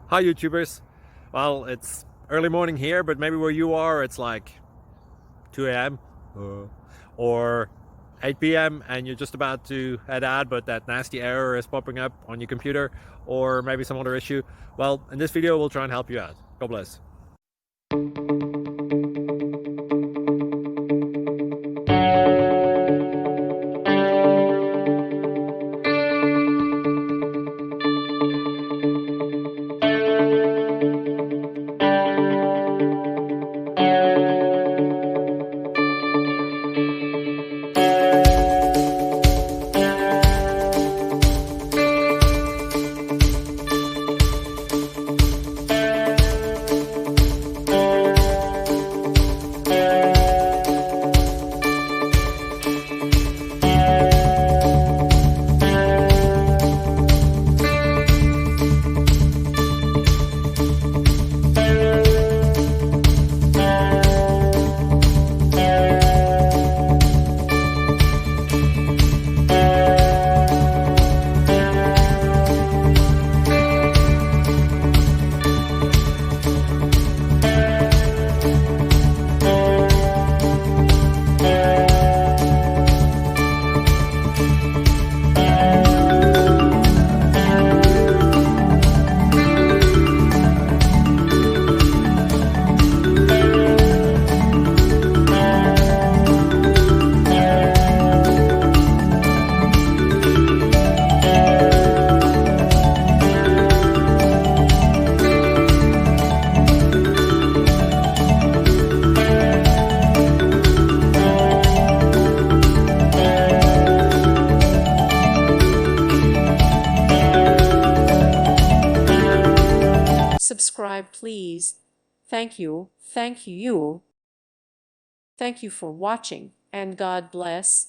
Hi YouTubers. Well, it's early morning here, but maybe where you are it's like 2 a.m. or 8 p.m. and you're just about to head out, but that nasty error is popping up on your computer, or maybe some other issue. Well, in this video we'll try and help you out. God bless. Subscribe, please. Thank you. Thank you. Thank you for watching, and God bless.